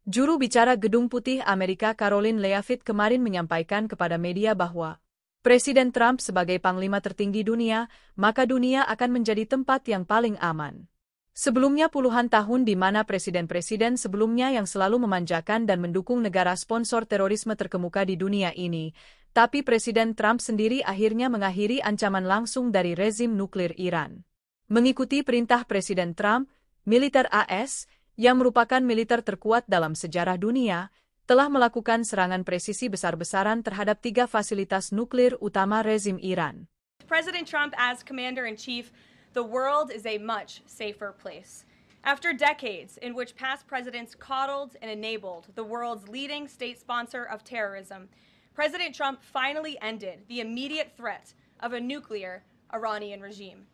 Juru bicara Gedung Putih Amerika Karoline Leavitt kemarin menyampaikan kepada media bahwa Presiden Trump sebagai panglima tertinggi dunia, maka dunia akan menjadi tempat yang paling aman. Sebelumnya puluhan tahun di mana presiden-presiden sebelumnya yang selalu memanjakan dan mendukung negara sponsor terorisme terkemuka di dunia ini, tapi Presiden Trump sendiri akhirnya mengakhiri ancaman langsung dari rezim nuklir Iran. Mengikuti perintah Presiden Trump, militer AS, yang merupakan militer terkuat dalam sejarah dunia, telah melakukan serangan presisi besar-besaran terhadap 3 fasilitas nuklir utama rezim Iran. President Trump as Commander-in-Chief, the world is a much safer place. After decades in which past presidents coddled and enabled the world's leading state sponsor of terrorism, President Trump finally ended the immediate threat of a nuclear Iranian regime.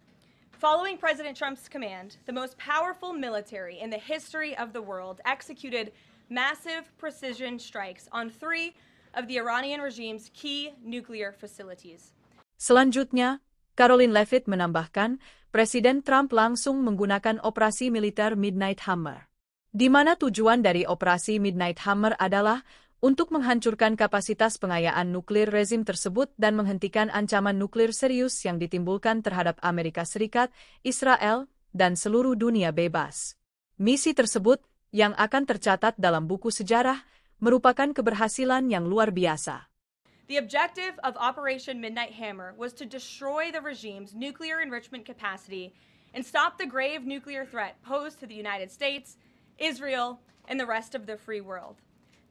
Following President Trump's command, the most powerful military in the history of the world executed massive precision strikes on 3 of the Iranian regime's key nuclear facilities. Selanjutnya, Karoline Leavitt menambahkan, Presiden Trump langsung menggunakan operasi militer Midnight Hammer, di mana tujuan dari operasi Midnight Hammer adalah untuk menghancurkan kapasitas pengayaan nuklir rezim tersebut dan menghentikan ancaman nuklir serius yang ditimbulkan terhadap Amerika Serikat, Israel, dan seluruh dunia bebas. Misi tersebut, yang akan tercatat dalam buku sejarah, merupakan keberhasilan yang luar biasa. The objective of Operation Midnight Hammer was to destroy the regime's nuclear enrichment capacity and stop the grave nuclear threat posed to the United States, Israel, and the rest of the free world.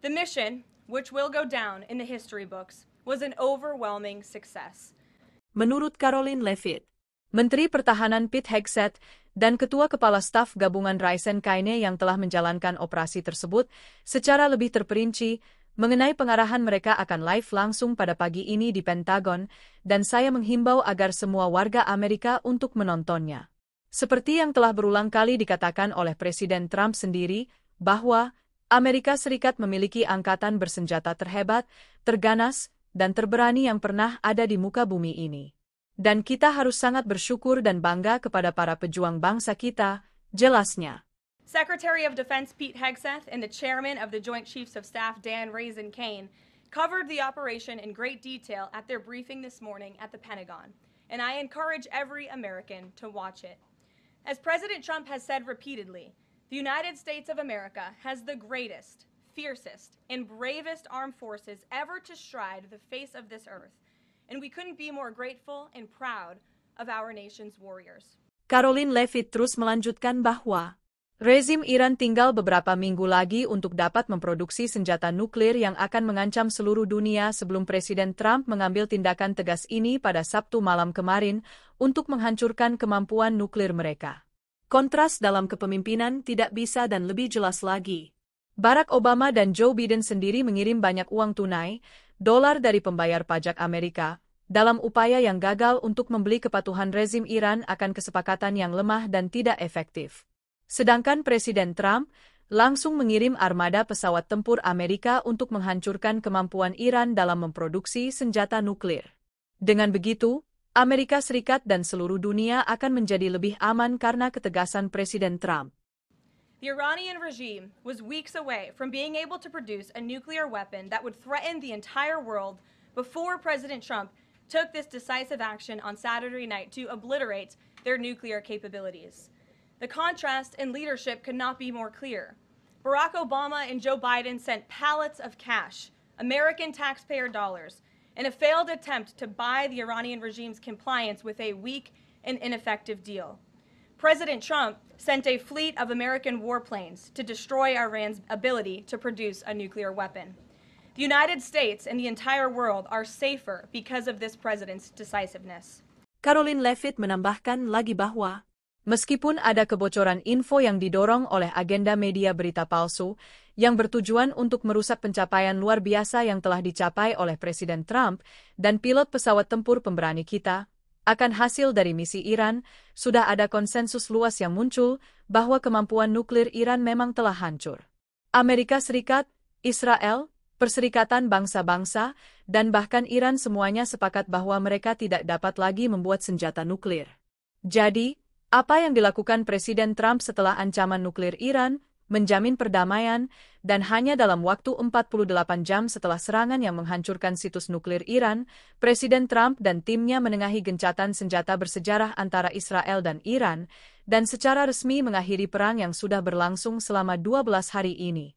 The mission, which will go down in the history books, was an overwhelming success. Menurut Karoline Leavitt, Menteri Pertahanan Pete Hegseth dan Ketua Kepala Staf Gabungan Raisin Kaine yang telah menjalankan operasi tersebut secara lebih terperinci mengenai pengarahan mereka akan live langsung pada pagi ini di Pentagon, dan saya menghimbau agar semua warga Amerika untuk menontonnya. Seperti yang telah berulang kali dikatakan oleh Presiden Trump sendiri, bahwa Amerika Serikat memiliki angkatan bersenjata terhebat, terganas, dan terberani yang pernah ada di muka bumi ini. Dan kita harus sangat bersyukur dan bangga kepada para pejuang bangsa kita, jelasnya. Secretary of Defense Pete Hegseth and the Chairman of the Joint Chiefs of Staff Dan Raisin Kane covered the operation in great detail at their briefing this morning at the Pentagon, and I encourage every American to watch it. As President Trump has said repeatedly, the United States of America has the greatest, fiercest, and bravest armed forces ever to stride the face of this earth, and we couldn't be more grateful and proud of our nation's warriors. Karoline Leavitt terus melanjutkan bahwa rezim Iran tinggal beberapa minggu lagi untuk dapat memproduksi senjata nuklir yang akan mengancam seluruh dunia sebelum Presiden Trump mengambil tindakan tegas ini pada Sabtu malam kemarin untuk menghancurkan kemampuan nuklir mereka. Kontras dalam kepemimpinan tidak bisa dan lebih jelas lagi. Barack Obama dan Joe Biden sendiri mengirim banyak uang tunai, dolar dari pembayar pajak Amerika, dalam upaya yang gagal untuk membeli kepatuhan rezim Iran akan kesepakatan yang lemah dan tidak efektif. Sedangkan Presiden Trump langsung mengirim armada pesawat tempur Amerika untuk menghancurkan kemampuan Iran dalam memproduksi senjata nuklir. Dengan begitu, Amerika Serikat dan seluruh dunia akan menjadi lebih aman karena ketegasan Presiden Trump. The Iranian regime was weeks away from being able to produce a nuclear weapon that would threaten the entire world before President Trump took this decisive action on Saturday night to obliterate their nuclear capabilities. The contrast in leadership could not be more clear. Barack Obama and Joe Biden sent pallets of cash, American taxpayer dollars, in a failed attempt to buy the Iranian regime's compliance with a weak and ineffective deal. President Trump sent a fleet of American warplanes to destroy Iran's ability to produce a nuclear weapon. The United States and the entire world are safer because of this president's decisiveness. Karoline Leavitt menambahkan lagi bahwa meskipun ada kebocoran info yang didorong oleh agenda media berita palsu yang bertujuan untuk merusak pencapaian luar biasa yang telah dicapai oleh Presiden Trump dan pilot pesawat tempur pemberani kita, akan hasil dari misi Iran, sudah ada konsensus luas yang muncul bahwa kemampuan nuklir Iran memang telah hancur. Amerika Serikat, Israel, Perserikatan Bangsa-Bangsa, dan bahkan Iran semuanya sepakat bahwa mereka tidak dapat lagi membuat senjata nuklir. Jadi, apa yang dilakukan Presiden Trump setelah ancaman nuklir Iran menjamin perdamaian, dan hanya dalam waktu 48 jam setelah serangan yang menghancurkan situs nuklir Iran, Presiden Trump dan timnya menengahi gencatan senjata bersejarah antara Israel dan Iran, dan secara resmi mengakhiri perang yang sudah berlangsung selama 12 hari ini.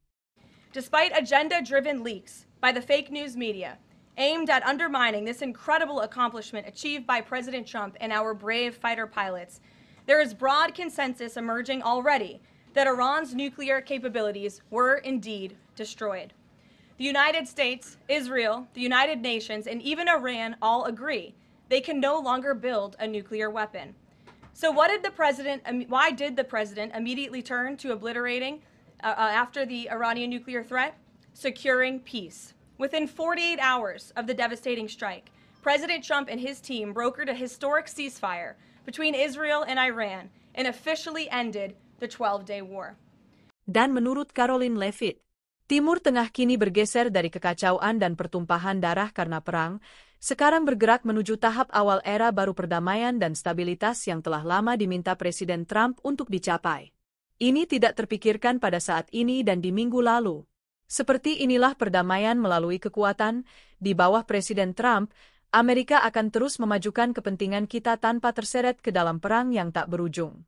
Despite agenda-driven leaks by the fake news media, aimed at undermining this incredible accomplishment achieved by President Trump and our brave fighter pilots, there is broad consensus emerging already that Iran's nuclear capabilities were indeed destroyed. The United States, Israel, the United Nations, and even Iran all agree they can no longer build a nuclear weapon. So why did the president immediately turn to obliterating after the Iranian nuclear threat? Securing peace. Within 48 hours of the devastating strike, President Trump and his team brokered a historic ceasefire between Israel and Iran and officially ended the 12-day war. Dan menurut Karoline Leavitt, Timur Tengah kini bergeser dari kekacauan dan pertumpahan darah karena perang, sekarang bergerak menuju tahap awal era baru perdamaian dan stabilitas yang telah lama diminta Presiden Trump untuk dicapai. Ini tidak terpikirkan pada saat ini dan di minggu lalu. Seperti inilah perdamaian melalui kekuatan, di bawah Presiden Trump, Amerika akan terus memajukan kepentingan kita tanpa terseret ke dalam perang yang tak berujung.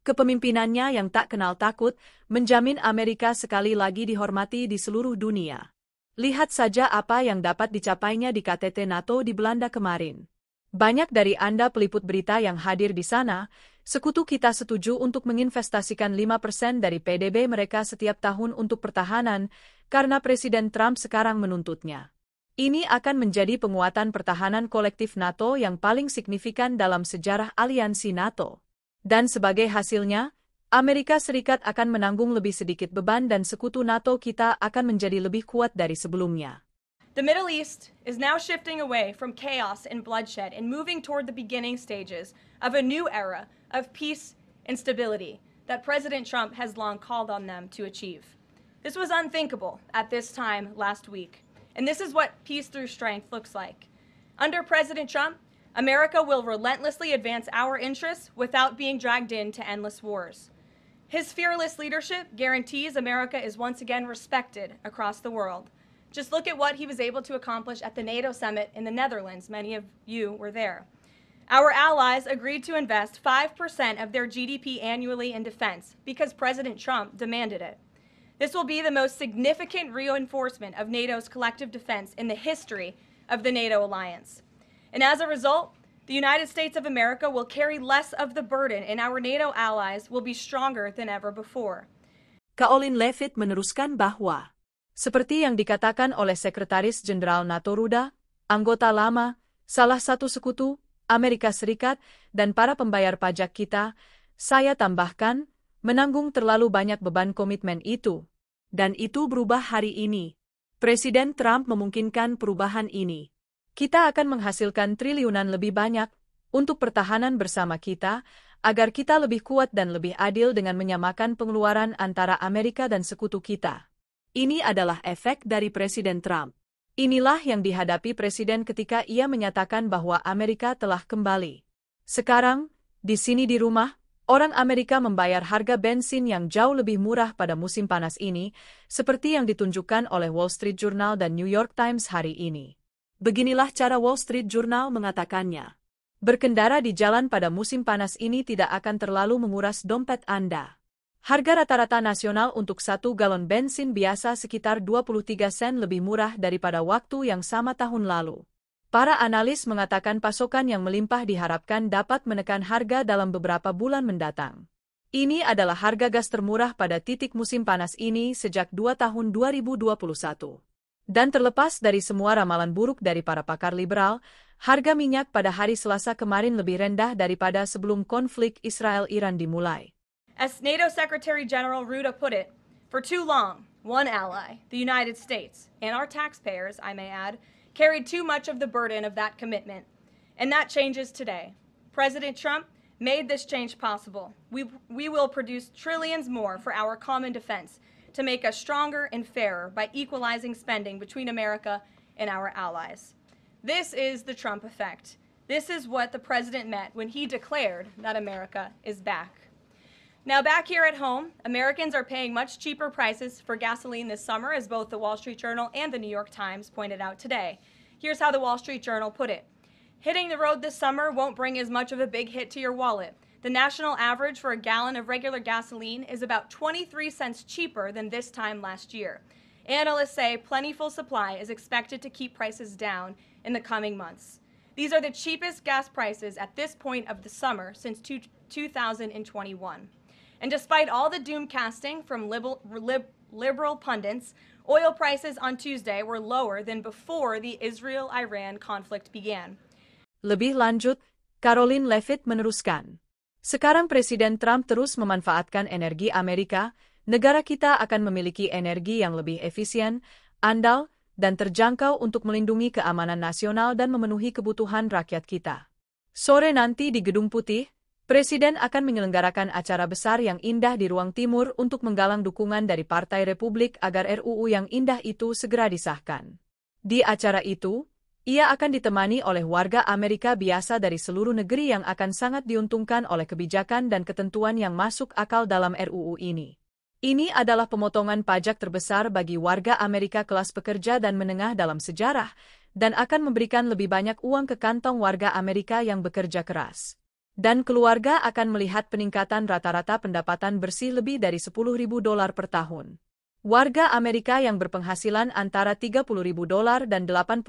Kepemimpinannya yang tak kenal takut menjamin Amerika sekali lagi dihormati di seluruh dunia. Lihat saja apa yang dapat dicapainya di KTT NATO di Belanda kemarin. Banyak dari Anda peliput berita yang hadir di sana, sekutu kita setuju untuk menginvestasikan 5% dari PDB mereka setiap tahun untuk pertahanan, karena Presiden Trump sekarang menuntutnya. Ini akan menjadi penguatan pertahanan kolektif NATO yang paling signifikan dalam sejarah aliansi NATO. Dan sebagai hasilnya, Amerika Serikat akan menanggung lebih sedikit beban dan sekutu NATO kita akan menjadi lebih kuat dari sebelumnya. The Middle East is now shifting away from chaos and bloodshed and moving toward the beginning stages of a new era of peace and stability that President Trump has long called on them to achieve. This was unthinkable at this time last week, and this is what peace through strength looks like. Under President Trump, America will relentlessly advance our interests without being dragged into endless wars. His fearless leadership guarantees America is once again respected across the world. Just look at what he was able to accomplish at the NATO summit in the Netherlands. Many of you were there. Our allies agreed to invest 5% of their GDP annually in defense because President Trump demanded it. This will be the most significant reinforcement of NATO's collective defense in the history of the NATO alliance. And as a result, the United States of America will carry less of the burden and our NATO allies will be stronger than ever before. Karoline Leavitt meneruskan bahwa, seperti yang dikatakan oleh Sekretaris Jenderal NATO Ruda, anggota lama, salah satu sekutu, Amerika Serikat, dan para pembayar pajak kita, saya tambahkan, menanggung terlalu banyak beban komitmen itu. Dan itu berubah hari ini. Presiden Trump memungkinkan perubahan ini. Kita akan menghasilkan triliunan lebih banyak untuk pertahanan bersama kita, agar kita lebih kuat dan lebih adil dengan menyamakan pengeluaran antara Amerika dan sekutu kita. Ini adalah efek dari Presiden Trump. Inilah yang dihadapi Presiden ketika ia menyatakan bahwa Amerika telah kembali. Sekarang, di sini di rumah, orang Amerika membayar harga bensin yang jauh lebih murah pada musim panas ini, seperti yang ditunjukkan oleh Wall Street Journal dan New York Times hari ini. Beginilah cara Wall Street Journal mengatakannya. Berkendara di jalan pada musim panas ini tidak akan terlalu menguras dompet Anda. Harga rata-rata nasional untuk 1 galon bensin biasa sekitar 23 sen lebih murah daripada waktu yang sama tahun lalu. Para analis mengatakan pasokan yang melimpah diharapkan dapat menekan harga dalam beberapa bulan mendatang. Ini adalah harga gas termurah pada titik musim panas ini sejak 2 tahun 2021. Dan terlepas dari semua ramalan buruk dari para pakar liberal, harga minyak pada hari Selasa kemarin lebih rendah daripada sebelum konflik Israel-Iran dimulai. As NATO Secretary General Ruda put it, for too long, one ally, the United States, and our taxpayers, I may add, carried too much of the burden of that commitment. And that changes today. President Trump made this change possible. We will produce trillions more for our common defense to make us stronger and fairer by equalizing spending between America and our allies. This is the Trump effect. This is what the president meant when he declared that America is back. Now, back here at home, Americans are paying much cheaper prices for gasoline this summer, as both the Wall Street Journal and the New York Times pointed out today. Here's how the Wall Street Journal put it. Hitting the road this summer won't bring as much of a big hit to your wallet. The national average for a gallon of regular gasoline is about 23 cents cheaper than this time last year. Analysts say plentiful supply is expected to keep prices down in the coming months. These are the cheapest gas prices at this point of the summer since 2021. And despite all the doom casting from liberal pundits, oil prices on Tuesday were lower than before the Israel-Iran conflict began. Lebih lanjut, Karoline Leavitt meneruskan. Sekarang Presiden Trump terus memanfaatkan energi Amerika, negara kita akan memiliki energi yang lebih efisien, andal, dan terjangkau untuk melindungi keamanan nasional dan memenuhi kebutuhan rakyat kita. Sore nanti di Gedung Putih, Presiden akan menyelenggarakan acara besar yang indah di Ruang Timur untuk menggalang dukungan dari Partai Republik agar RUU yang indah itu segera disahkan. Di acara itu, ia akan ditemani oleh warga Amerika biasa dari seluruh negeri yang akan sangat diuntungkan oleh kebijakan dan ketentuan yang masuk akal dalam RUU ini. Ini adalah pemotongan pajak terbesar bagi warga Amerika kelas pekerja dan menengah dalam sejarah, dan akan memberikan lebih banyak uang ke kantong warga Amerika yang bekerja keras. Dan keluarga akan melihat peningkatan rata-rata pendapatan bersih lebih dari $10.000 per tahun. Warga Amerika yang berpenghasilan antara $30.000 dan $80.000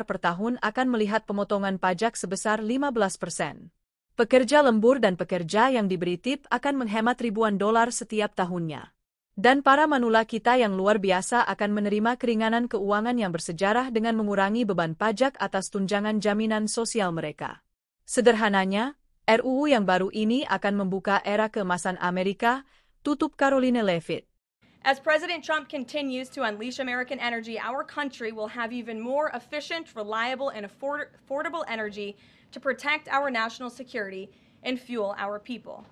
per tahun akan melihat pemotongan pajak sebesar 15%. Pekerja lembur dan pekerja yang diberi tip akan menghemat ribuan dolar setiap tahunnya. Dan para manula kita yang luar biasa akan menerima keringanan keuangan yang bersejarah dengan mengurangi beban pajak atas tunjangan jaminan sosial mereka. Sederhananya, RUU yang baru ini akan membuka era keemasan Amerika, tutup Karoline Leavitt. As President Trump continues to unleash American energy, our country will have even more efficient, reliable, and affordable energy to protect our national security and fuel our people.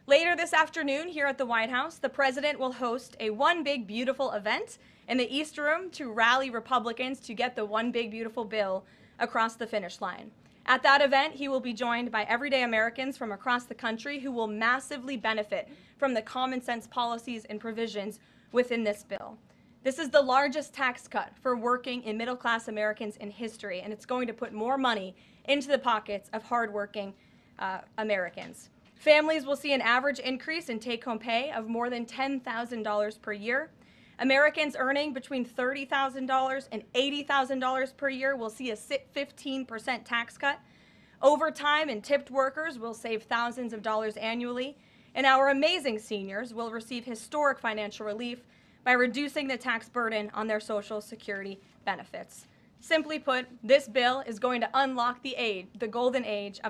Later this afternoon, here at the White House, the president will host a One Big Beautiful event in the East Room to rally Republicans to get the One Big Beautiful bill across the finish line. At that event, he will be joined by everyday Americans from across the country who will massively benefit from the common sense policies and provisions within this bill. This is the largest tax cut for working and middle-class Americans in history, and it's going to put more money into the pockets of hardworking Americans. Families will see an average increase in take-home pay of more than $10,000 per year. Americans earning between $30,000 and $80,000 per year will see a 15% tax cut. Overtime and tipped workers will save thousands of dollars annually. And our amazing seniors will receive historic financial relief by reducing the tax burden on their Social Security benefits. Simply put, this bill is going to unlock the golden age of